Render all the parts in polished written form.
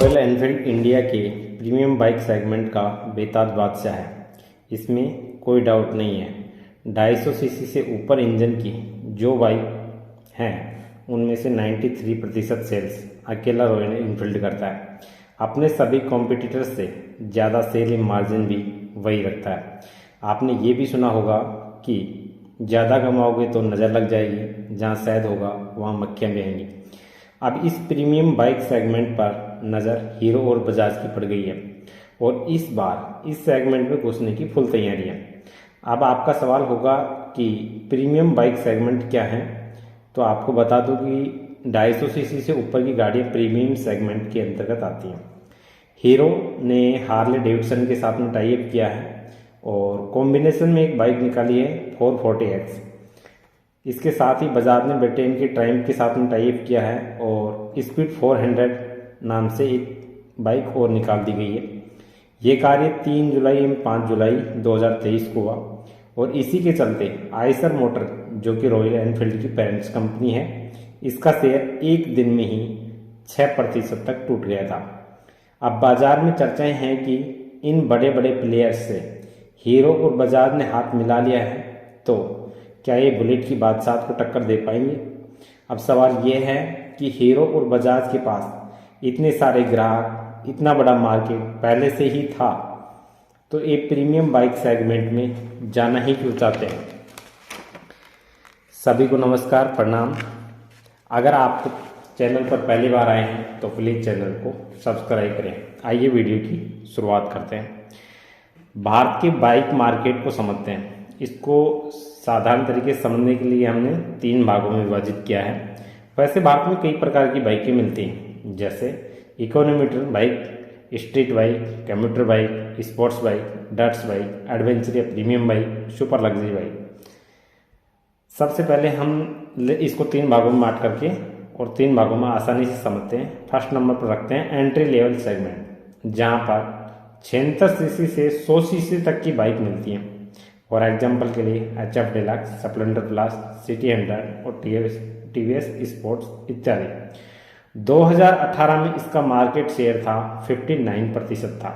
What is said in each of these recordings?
Royal Enfield India के premium bike segment का बेताज बादशाह है। इसमें कोई डाउट नहीं है। 250 सीसी से ऊपर इंजन की जो बाइक हैं उनमें से 93% सेल्स अकेला रॉयल एनफील्ड करता है। अपने सभी कॉम्पिटिटर्स से ज़्यादा सेलिंग मार्जिन भी वही रखता है। आपने ये भी सुना होगा कि ज़्यादा कमाओगे तो नज़र लग जाएगी, जहाँ शहद होगा वहाँ मक्खियाँ भी आएंगी। अब इस प्रीमियम बाइक सेगमेंट पर नज़र हीरो और बजाज की पड़ गई है और इस बार इस सेगमेंट में घुसने की फुल तैयारी है। अब आपका सवाल होगा कि प्रीमियम बाइक सेगमेंट क्या है, तो आपको बता दूं कि 250 सीसी से ऊपर की गाड़ियाँ प्रीमियम सेगमेंट के अंतर्गत आती हैं। हीरो ने हार्ले डेविडसन के साथ में टाई अप किया है और कॉम्बिनेशन में एक बाइक निकाली है 440X। इसके साथ ही बजाज ने ब्रिटेन के ट्राइम्फ के साथ में टाई अप किया है और स्पीड 400 नाम से एक बाइक और निकाल दी गई है। ये कार्य 3 जुलाई एवं 5 जुलाई 2023 को हुआ और इसी के चलते आइसर मोटर, जो कि रॉयल एनफील्ड की पेरेंट्स कंपनी है, इसका शेयर एक दिन में ही 6% तक टूट गया था। अब बाजार में चर्चाएं हैं कि इन बड़े बड़े प्लेयर्स से हीरो और बजाज ने हाथ मिला लिया है, तो क्या ये बुलेट की बादशाह को टक्कर दे पाएंगे? अब सवाल ये है कि हीरो और बजाज के पास इतने सारे ग्राहक, इतना बड़ा मार्केट पहले से ही था, तो ये प्रीमियम बाइक सेगमेंट में जाना ही क्यों चाहते हैं? सभी को नमस्कार, प्रणाम। अगर आप चैनल पर पहली बार आए हैं तो प्लीज़ चैनल को सब्सक्राइब करें। आइए वीडियो की शुरुआत करते हैं। भारत के बाइक मार्केट को समझते हैं। इसको साधारण तरीके से समझने के लिए हमने 3 भागों में विभाजित किया है। वैसे भारत में कई प्रकार की बाइकें मिलती हैं, जैसे economy bike, street bike, commuter bike, sports bike, dirts bike, adventure या premium bike, super luxury bike. सबसे पहले हम इसको 3 भागों में बांट करके और 3 भागों में आसानी से समझते हैं। फर्स्ट नंबर पर रखते हैं एंट्री लेवल सेगमेंट, जहाँ पर 76 सीसी से 100 सीसी तक की बाइक मिलती हैं। फॉर एग्जाम्पल के लिए HF deluxe, Splendor plus, city 100 और TVS स्पोर्ट्स इत्यादि। 2018 में इसका मार्केट शेयर था 59% था।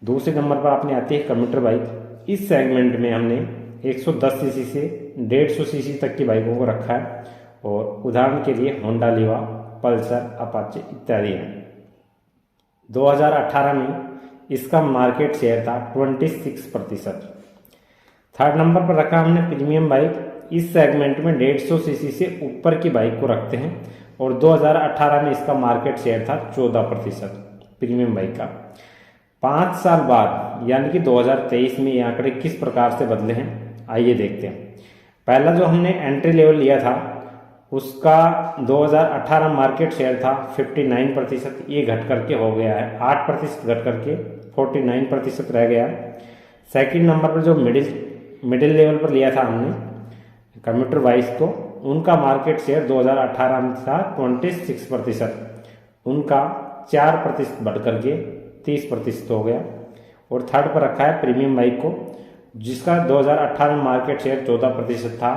दूसरे नंबर पर आपने आती है कम्यूटर बाइक। इस सेगमेंट में हमने 110 सीसी से 150 सीसी तक की बाइकों को रखा है और उदाहरण के लिए होंडा लीवा, पल्सर, अपाचे इत्यादि हैं। 2018 में इसका मार्केट शेयर था 26%। थर्ड नंबर पर रखा हमने प्रीमियम बाइक। इस सेगमेंट में 150 सीसी से ऊपर की बाइक को रखते हैं और 2018 में इसका मार्केट शेयर था 14% प्रीमियम बाइक का। 5 साल बाद यानी कि 2023 में ये आंकड़े किस प्रकार से बदले हैं, आइए देखते हैं। पहला जो हमने एंट्री लेवल लिया था उसका 2018 मार्केट शेयर था 59%। ये घट करके हो गया है 8% घट करके 49% रह गया। सेकंड नंबर पर जो मिडिल लेवल पर लिया था हमने कम्यूटर बाइक्स को, उनका मार्केट शेयर 2018 में था 26%। उनका 4% बढ़ करके 30% हो गया। और थर्ड पर रखा है प्रीमियम बाइक को, जिसका 2018 में मार्केट शेयर 14% था।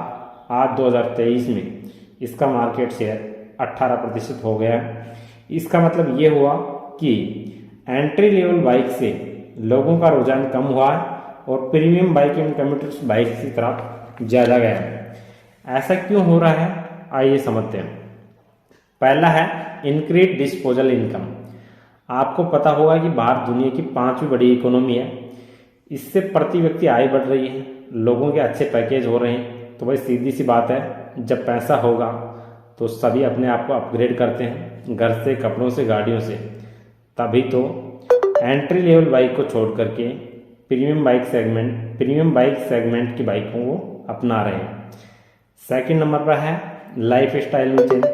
आज 2023 में इसका मार्केट शेयर 18% हो गया। इसका मतलब ये हुआ कि एंट्री लेवल बाइक से लोगों का रुझान कम हुआ है और प्रीमियम बाइक एवं कम्यूटर्स बाइक की तरफ ज़्यादा गया है। ऐसा क्यों हो रहा है, आइए समझते हैं। पहला है इंक्रीज डिस्पोजल इनकम। आपको पता होगा कि भारत दुनिया की 5वीं बड़ी इकोनॉमी है। इससे प्रति व्यक्ति आय बढ़ रही है, लोगों के अच्छे पैकेज हो रहे हैं। तो भाई सीधी सी बात है, जब पैसा होगा तो सभी अपने आप को अपग्रेड करते हैं, घर से, कपड़ों से, गाड़ियों से। तभी तो एंट्री लेवल बाइक को छोड़ करके प्रीमियम बाइक सेगमेंट की बाइकों को अपना रहे हैं। सेकंड नंबर पर है लाइफ स्टाइल में चेंज।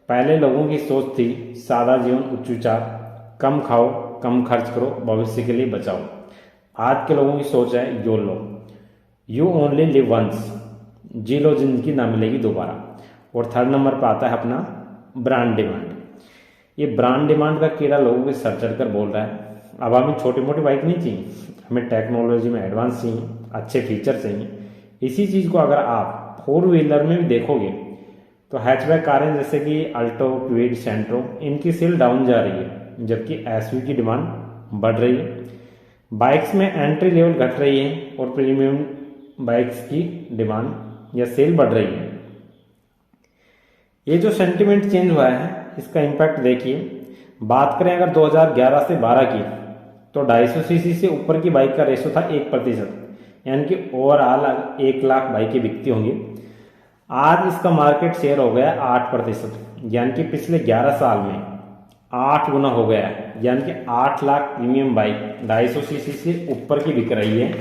पहले लोगों की सोच थी सादा जीवन, उच्च विचार, कम खाओ, कम खर्च करो, भविष्य के लिए बचाओ। आज के लोगों की सोच है yolo, you only live once, जी लो, जिंदगी ना मिलेगी दोबारा। और थर्ड नंबर पर आता है अपना ब्रांड डिमांड। ये ब्रांड डिमांड का कीड़ा लोगों के सर चढ़कर बोल रहा है। अब हमें छोटी मोटी बाइक नहीं चाहिए, हमें टेक्नोलॉजी में एडवांस चाहिए, अच्छे फीचर चाहिए। इसी चीज़ को अगर आप 4 व्हीलर में भी देखोगे तो हैचबैक कारें जैसे कि अल्टो, क्विड, सेंट्रो, इनकी सेल डाउन जा रही है, जबकि एसयूवी की डिमांड बढ़ रही है। बाइक्स में एंट्री लेवल घट रही है और प्रीमियम बाइक्स की डिमांड या सेल बढ़ रही है। ये जो सेंटिमेंट चेंज हुआ है इसका इम्पैक्ट देखिए। बात करें अगर 2011 से 12 की, तो 250 सीसी से ऊपर की बाइक का रेशो था 1%, यानी कि ओवरऑल 1 लाख बाइकें बिकती होंगी। आज इसका मार्केट शेयर हो गया 8%, यानी कि पिछले 11 साल में 8 गुना हो गया है, यानी कि 8 लाख प्रीमियम बाइक 250 सीसी से ऊपर की बिक रही है।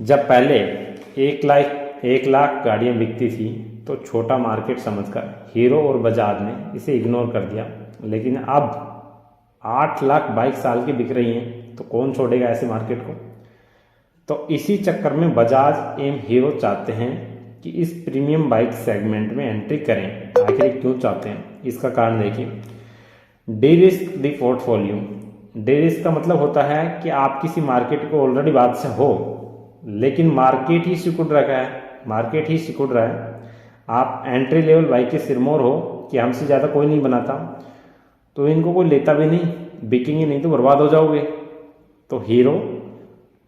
जब पहले 1 लाख गाड़ियां बिकती थी तो छोटा मार्केट समझकर हीरो और बजाज ने इसे इग्नोर कर दिया, लेकिन अब 8 लाख बाइक साल की बिक रही हैं तो कौन छोड़ेगा ऐसे मार्केट को। तो इसी चक्कर में बजाज एवं हीरो चाहते हैं कि इस प्रीमियम बाइक सेगमेंट में एंट्री करें। आखिर क्यों चाहते हैं, इसका कारण देखिए। D risk the portfolio. D risk का मतलब होता है कि आप किसी मार्केट को ऑलरेडी बाद से हो, लेकिन मार्केट ही सिकुड़ रखा है, मार्केट ही सिकुड़ रहा है। आप एंट्री लेवल बाइक के सिरमौर हो कि हमसे ज़्यादा कोई नहीं बनाता, तो इनको कोई लेता भी नहीं, बिकेंगे नहीं तो बर्बाद हो जाओगे। तो हीरो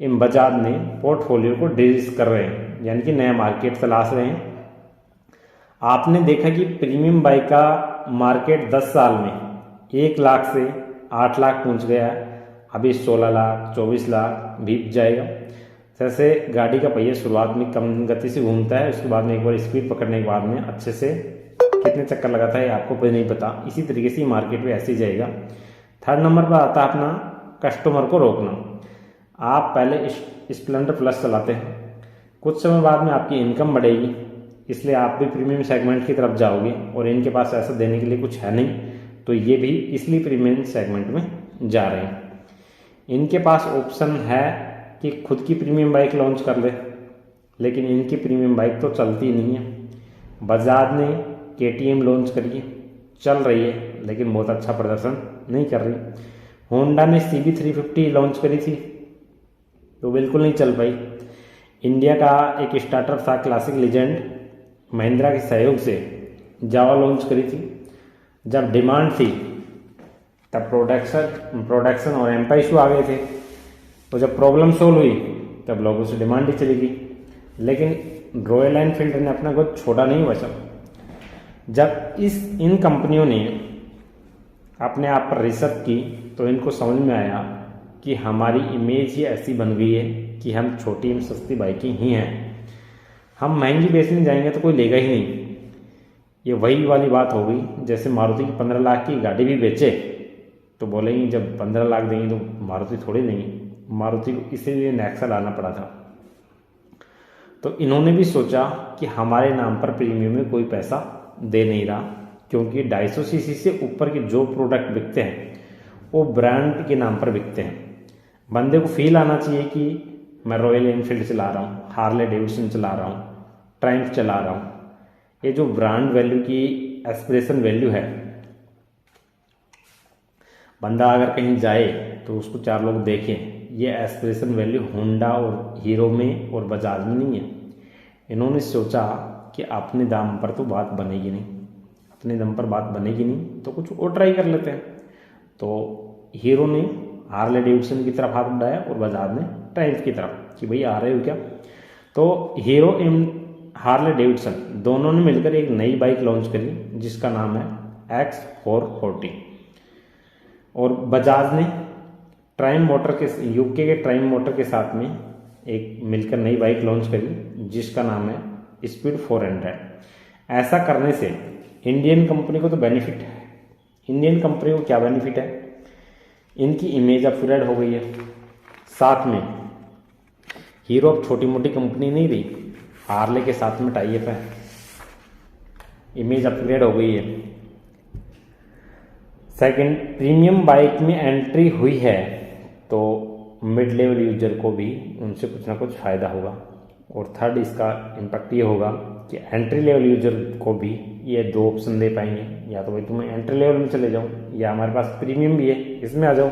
इन बजाज ने पोर्टफोलियो को डिरिस्क कर रहे हैं, यानी कि नया मार्केट तलाश रहे हैं। आपने देखा कि प्रीमियम बाइक का मार्केट 10 साल में 1 लाख से 8 लाख पहुंच गया है, अभी 16 लाख 24 लाख भी जाएगा। जैसे गाड़ी का पहिया शुरुआत में कम गति से घूमता है, उसके बाद में एक बार स्पीड पकड़ने के बाद में अच्छे से कितने चक्कर लगाता है आपको कोई नहीं पता। इसी तरीके से मार्केट में ऐसे ही जाएगा। थर्ड नंबर पर आता है अपना कस्टमर को रोकना। आप पहले स्प्लेंडर प्लस चलाते हैं, कुछ समय बाद में आपकी इनकम बढ़ेगी, इसलिए आप भी प्रीमियम सेगमेंट की तरफ जाओगे, और इनके पास ऐसा देने के लिए कुछ है नहीं, तो ये भी इसलिए प्रीमियम सेगमेंट में जा रहे हैं। इनके पास ऑप्शन है कि खुद की प्रीमियम बाइक लॉन्च कर ले, लेकिन इनकी प्रीमियम बाइक तो चलती नहीं है। बजाज ने KTM लॉन्च करी, चल रही है लेकिन बहुत अच्छा प्रदर्शन नहीं कर रही। होंडा ने CB350 लॉन्च करी थी तो बिल्कुल नहीं चल पाई। इंडिया का एक स्टार्टअप था क्लासिक लीजेंड, महिंद्रा के सहयोग से जावा लॉन्च करी थी। जब डिमांड थी तब प्रोडक्शन और एम्पा इशू आ गए थे, तो जब प्रॉब्लम सोल्व हुई तब लोगों से डिमांड ही चली गई। लेकिन रॉयल एनफील्ड ने अपना कुछ छोड़ा नहीं बचा। जब इन कंपनियों ने अपने आप पर रिसर्च की तो इनको समझ में आया कि हमारी इमेज ही ऐसी बन गई है कि हम छोटी एवं सस्ती बाइकें ही हैं, हम महंगी बेचने जाएंगे तो कोई लेगा ही नहीं। ये वही वाली बात हो गई जैसे मारुति की 15 लाख की गाड़ी भी बेचे तो बोलेंगे जब 15 लाख देंगे तो मारुति थोड़ी नहीं, मारुति को इसीलिए नेक्सा लाना पड़ा था। तो इन्होंने भी सोचा कि हमारे नाम पर प्रीमियम में कोई पैसा दे नहीं रहा, क्योंकि 250 सीसी से ऊपर के जो प्रोडक्ट बिकते हैं वो ब्रांड के नाम पर बिकते हैं। बंदे को फील आना चाहिए कि मैं रॉयल एनफील्ड चला रहा हूँ, हार्ले डेविडसन चला रहा हूँ, ट्रायम्फ चला रहा हूँ। ये जो ब्रांड वैल्यू की एस्पिरेशन वैल्यू है, बंदा अगर कहीं जाए तो उसको 4 लोग देखें, ये एस्पिरेशन वैल्यू होंडा और हीरो में और बजाज में नहीं है। इन्होंने सोचा कि अपने दाम पर तो बात बनेगी नहीं, अपने दम पर बात बनेगी नहीं तो कुछ और ट्राई कर लेते हैं। तो हीरो ने हार्ले डेविडसन की तरफ हाथ बढ़ाया और बजाज ने ट्रायम्फ की तरफ कि भाई आ रहे हो क्या। तो हीरो एवं हार्ले डेविडसन दोनों ने मिलकर एक नई बाइक लॉन्च करी जिसका नाम है X440, और बजाज ने ट्रायम्फ मोटर के यूके के ट्रायम्फ मोटर के साथ में एक मिलकर नई बाइक लॉन्च करी जिसका नाम है स्पीड 400। ऐसा करने से इंडियन कंपनी को तो बेनिफिट है। इंडियन कंपनी को क्या बेनिफिट है, इनकी इमेज अपग्रेड हो गई है। साथ में हीरो अब छोटी मोटी कंपनी नहीं रही, हार्ले के साथ में टाई अप है, इमेज अपग्रेड हो गई है। सेकंड, प्रीमियम बाइक में एंट्री हुई है तो मिड लेवल यूजर को भी उनसे कुछ ना कुछ फ़ायदा होगा। और थर्ड, इसका इम्पैक्ट ये होगा कि एंट्री लेवल यूजर को भी ये 2 ऑप्शन दे पाएंगे, या तो भाई तुम एंट्री लेवल में चले जाओ या हमारे पास प्रीमियम भी है इसमें आ जाओ।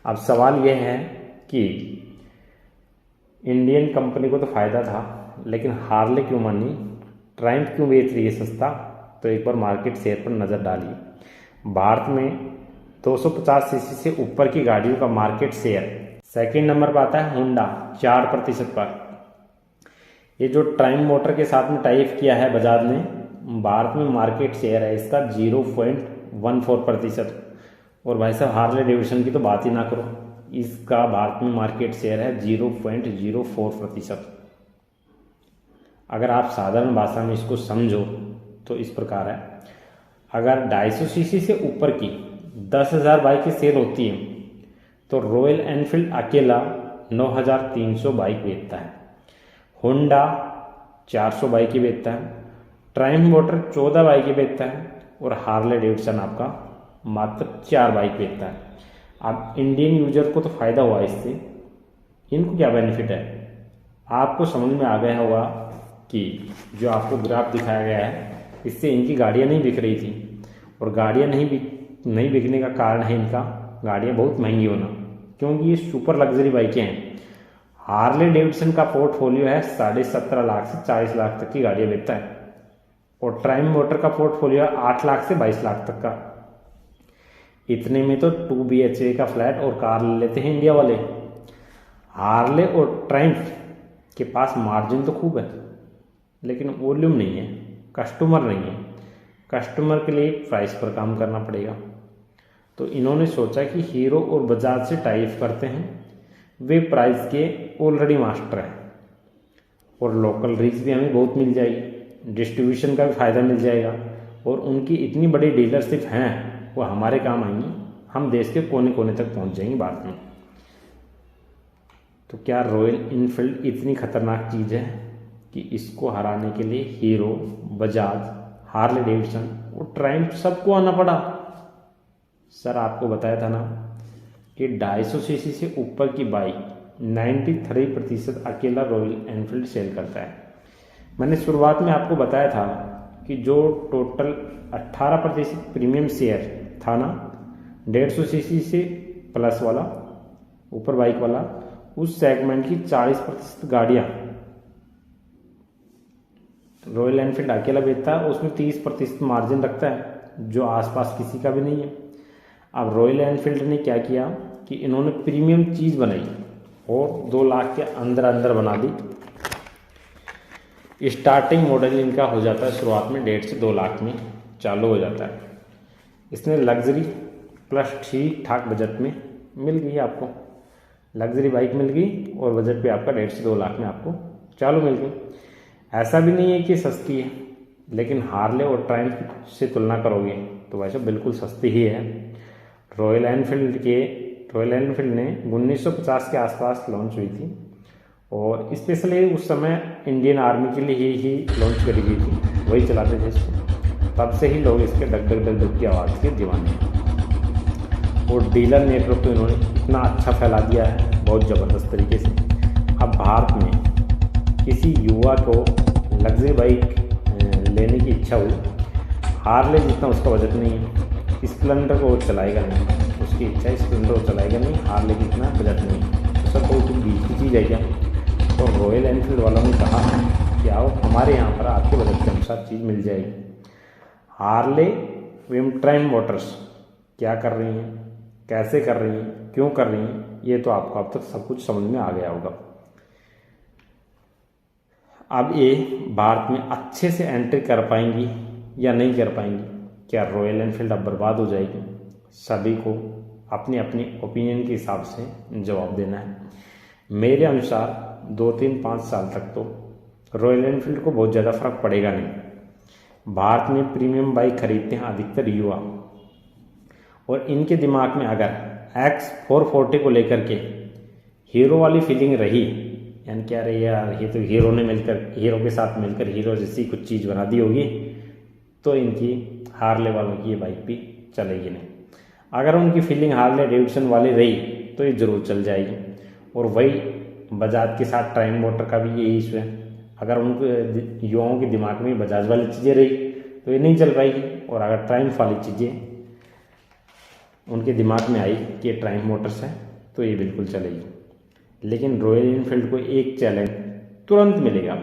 अब सवाल ये है कि इंडियन कंपनी को तो फ़ायदा था लेकिन हार्ले क्यों मानी ट्रायम्फ क्यों बेच रही है सस्ता, तो एक बार मार्केट शेयर पर नज़र डालिए। भारत में 250 सीसी से ऊपर की गाड़ियों का मार्केट शेयर सेकंड नंबर पर आता है होंडा 4% पर। ये जो ट्रायम्फ मोटर के साथ में टाइप किया है बजाज ने, भारत में मार्केट शेयर है इसका 0.14%। और भाई साहब हार्ले डेविडसन की तो बात ही ना करो, इसका भारत में मार्केट शेयर है 0.04%। अगर आप साधारण भाषा में इसको समझो तो इस प्रकार है, अगर 250 सीसी से ऊपर की 10,000 बाइकें सेल होती हैं तो रॉयल एनफील्ड अकेला 9,300 बाइक बेचता है, होंडा 400 बाइकें बेचता है, ट्रायम्फ मोटर 14 बाइकें बेचता है और हार्ले डेविडसन आपका मात्र 4 बाइक बेचता है। अब इंडियन यूजर को तो फ़ायदा हुआ इससे, इनको क्या बेनिफिट है आपको समझ में आ गया होगा कि जो आपको ग्राफ दिखाया गया है इससे इनकी गाड़ियाँ नहीं बिक रही थी, और गाड़ियाँ नहीं बिकने का कारण है इनका गाड़ियाँ बहुत महंगी होना, क्योंकि ये सुपर लग्जरी बाइकें हैं। हार्ले डेविडसन का पोर्टफोलियो है 17.5 लाख से 40 लाख तक की गाड़ियाँ बेचता है, और ट्रायम्फ मोटर का पोर्टफोलियो है 8 लाख से 22 लाख तक का। इतने में तो 2 BHK का फ्लैट और कार ले लेते हैं इंडिया वाले। हार्ले और ट्रायम्फ के पास मार्जिन तो खूब है, लेकिन वॉल्यूम नहीं है, कस्टमर नहीं है। कस्टमर के लिए प्राइस पर काम करना पड़ेगा। तो इन्होंने सोचा कि हीरो और बजाज से टाइप करते हैं, वे प्राइस के ऑलरेडी मास्टर हैं, और लोकल रीच भी हमें बहुत मिल जाएगी, डिस्ट्रीब्यूशन का भी फ़ायदा मिल जाएगा, और उनकी इतनी बड़ी डीलरशिप हैं वो हमारे काम आएंगी, हम देश के कोने कोने तक पहुंच जाएंगे बाद में। तो क्या रॉयल इनफील्ड इतनी खतरनाक चीज़ है कि इसको हराने के लिए हीरो, बजाज, हार्ले डेविडसन और ट्रायम्फ सबको आना पड़ा? सर आपको बताया था ना कि 250 सीसी से ऊपर की बाइक 93% अकेला रॉयल एनफील्ड सेल करता है। मैंने शुरुआत में आपको बताया था कि जो टोटल 18% प्रीमियम शेयर था ना 150 सीसी से प्लस वाला ऊपर बाइक वाला, उस सेगमेंट की 40% गाड़ियाँ रॉयल एनफील्ड अकेला बेचता है, उसमें 30% मार्जिन रखता है जो आसपास किसी का भी नहीं है। अब रॉयल एनफील्ड ने क्या किया कि इन्होंने प्रीमियम चीज़ बनाई और 2 लाख के अंदर अंदर बना दी। स्टार्टिंग मॉडल इनका हो जाता है शुरुआत में 1.5 से 2 लाख में चालू हो जाता है। इसमें लग्जरी प्लस ठीक ठाक बजट में मिल गई आपको, लग्जरी बाइक मिल गई और बजट पे आपका 1.5 से 2 लाख में आपको चालू मिल गई। ऐसा भी नहीं है कि सस्ती है, लेकिन हार्ले और ट्रायम्फ से तुलना करोगे तो वैसे बिल्कुल सस्ती ही है। रॉयल एनफील्ड ने 1950 के आसपास लॉन्च हुई थी, और स्पेशली उस समय इंडियन आर्मी के लिए ही लॉन्च करी गई थी, वही चलाते थे इसको। तब से ही लोग इसके डग डग डग डग की आवाज़ के दीवाने हैं। और डीलर नेटवर्क तो इन्होंने इतना अच्छा फैला दिया है बहुत ज़बरदस्त तरीके से। अब भारत में किसी युवा को लग्जरी बाइक लेने की इच्छा हुई, हार्ले जितना उसका बजट नहीं है, स्प्लेंडर को वो चलाएगा नहीं, उसकी इच्छा है स्प्लेंडर को चलाएगा नहीं, हार्ले की इतना बजट नहीं है, तो सब कोई बीच की चीज़ है क्या? तो रॉयल एनफील्ड वालों ने कहा कि आओ हमारे यहाँ पर आपके बजट के अनुसार चीज़ मिल जाएगी। हार्ले एवं ट्रायम्फ मोटर्स क्या कर रही हैं, कैसे कर रही हैं, क्यों कर रही हैं, ये तो आपको अब तक सब कुछ समझ में आ गया होगा। अब ये भारत में अच्छे से एंट्री कर पाएंगी या नहीं कर पाएंगी? क्या रॉयल एनफील्ड अब बर्बाद हो जाएगी? सभी को अपनी अपनी ओपिनियन के हिसाब से जवाब देना है। मेरे अनुसार 2-3-5 साल तक तो रॉयल एनफील्ड को बहुत ज़्यादा फर्क पड़ेगा नहीं। भारत में प्रीमियम बाइक खरीदते हैं अधिकतर युवा, और इनके दिमाग में अगर X440 को लेकर के हीरो वाली फीलिंग रही, यानी क्या रही यार ये तो हीरो के साथ मिलकर हीरो जैसी कुछ चीज़ बना दी होगी, तो इनकी हार्ले वालों की ये बाइक भी चलेगी नहीं। अगर उनकी फीलिंग हार्ले डेविडसन वाली रही तो ये ज़रूर चल जाएगी। और वही बजाज के साथ ट्रायम्फ मोटर का भी यही इशू है, अगर उनके युवाओं के दिमाग में बजाज वाली चीज़ें रही तो ये नहीं चल पाएगी, और अगर ट्रायम्फ वाली चीज़ें उनके दिमाग में आई कि ट्रायम्फ मोटर्स है तो ये बिल्कुल चलेगी। लेकिन रॉयल एनफील्ड को एक चैलेंज तुरंत मिलेगा,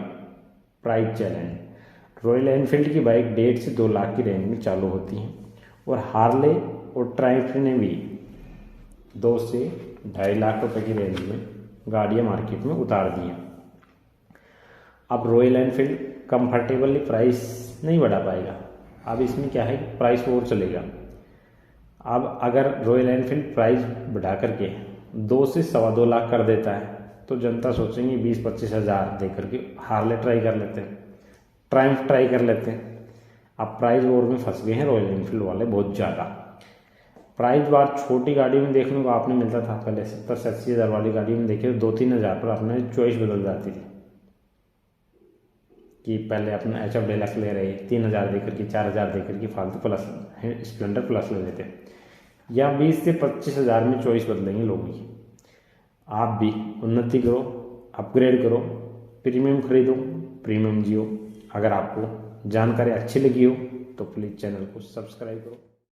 प्राइस चैलेंज। रॉयल एनफील्ड की बाइक 1.5 से 2 लाख की रेंज में चालू होती हैं और हार्ले और ट्राइम्फ ने भी 2 से 2.5 लाख रुपए की रेंज में गाड़ियाँ मार्केट में उतार दी हैं। अब रॉयल एनफील्ड कंफर्टेबली प्राइस नहीं बढ़ा पाएगा। अब इसमें क्या है कि प्राइस वॉर चलेगा। अब अगर रॉयल एनफील्ड प्राइस बढ़ा करके 2 से 2.25 लाख कर देता है तो जनता सोचेंगे 20-25 हज़ार दे करके हार्ले ट्राई कर लेते हैं, ट्रायम्फ ट्राई कर लेते हैं। अब प्राइस वॉर में फंस गए हैं रॉयल एनफील्ड वाले बहुत ज़्यादा। प्राइस बार छोटी गाड़ी में देखने को आपने मिलता था पहले 70-80 हज़ार वाली गाड़ी में देखिए 2-3 हज़ार पर अपने चॉइस बदल जाती थी कि पहले अपना HF डिलक्स ले रहे 3 हज़ार देकर के 4 हज़ार देकर के फालतू प्लस स्प्लेंडर प्लस ले लेते, या 20 से 25 हज़ार में चॉइस बदलेंगे लोगों की। आप भी उन्नति करो, अपग्रेड करो, प्रीमियम खरीदो, प्रीमियम जियो। अगर आपको जानकारी अच्छी लगी हो तो प्लीज़ चैनल को सब्सक्राइब करो।